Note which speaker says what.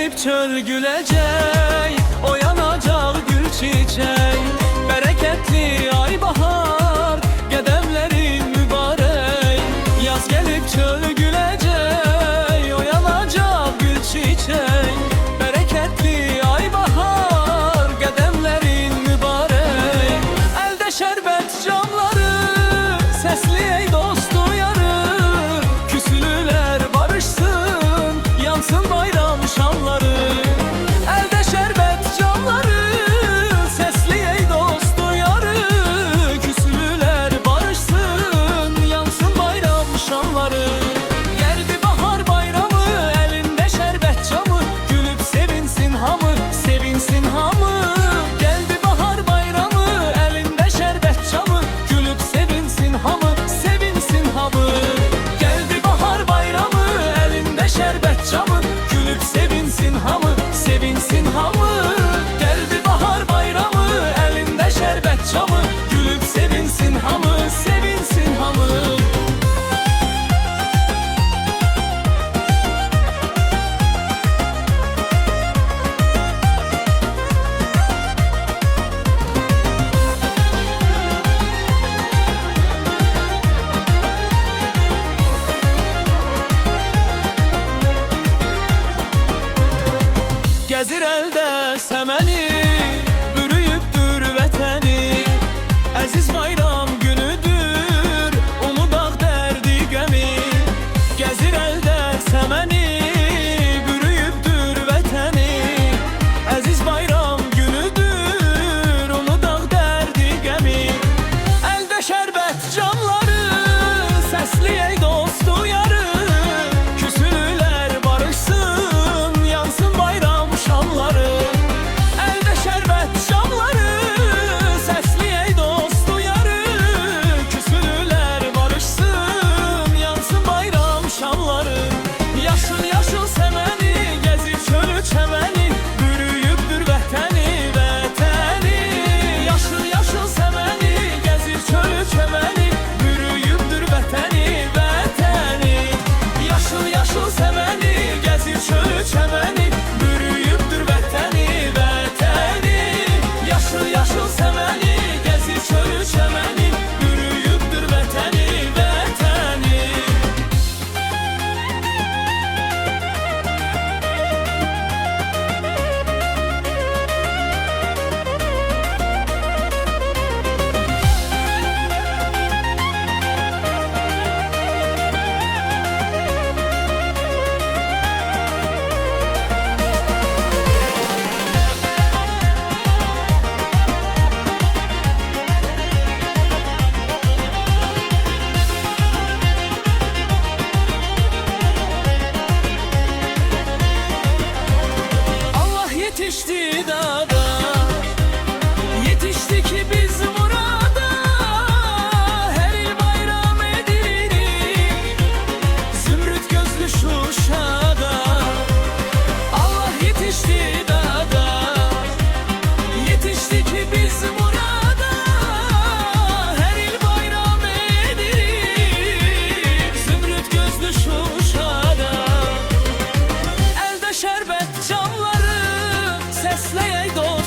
Speaker 1: gelip çöl gülecek, oyanacak gül çiçek. Bereketli ay bahar, gedemlerin mübarek. Yaz gelip çöl gülecek, oyanacak gül çiçek. Bereketli ay bahar, gedemlerin mübarek. Elde şerbet camları, sesli ey dostu yarı. Küslüler barışsın, yansın bayram şamları. Elde şerbet camları, sesli ey dostu yarı. Küslüler barışsın, yansın bayram şamları. Geldi bahar bayramı, elinde şerbet camı. Gülüp sevinsin hamı, sevinsin hamı. Geldi bahar bayramı, elinde şerbet camı. Gülüp sevinsin hamı, sevinsin hamı. Geldi bahar bayramı, elinde şerbet camı. Gülüp sevinsin hamı, sevinsin hamı. Geldi bahar bayramı, elinde şerbet camı. Gülüp sevinsin hamı, sevinsin hamı. Gezir elde semeni, bürüyüptür vətəni. Əziz bayram günüdür, umudaq dərdi gəmi. Gezir elde semeni, bürüyüptür vətəni. Əziz bayram günüdür, umudaq dərdi gəmi. Elde şerbet camları, sesli ey dostu yarı. Küsülüler barışsın, yansın bayram şamları. Elde şerbet camları, sesli ey dostu yarı. Küsülüler barışsın, yansın bayram şamları. Yaşıl yaşıl semeni, gezir çölü çemeni. Bürüyüptür vətəni, vətəni. Yaşıl yaşıl semeni, gezir çölü çemeni. Bürüyüptür vətəni, vətəni. Yaşıl yaşıl semeni, gezir çölü çemeni. Bürüyüptür vətəni, vətəni. Yaşıl yaşıl semeni, gezir çölü çemeni. Bürüyüptür vətəni, vətəni. Allah yetişti dağda, yetişti ki biz murada. Her il bayram edilir, zümrüt gözlü Şuşa'da. Allah yetişti dağda, yetişti ki biz murada. Her il bayram edilir, zümrüt gözlü Şuşa'da. Elde şerbet camları, sesle ey dost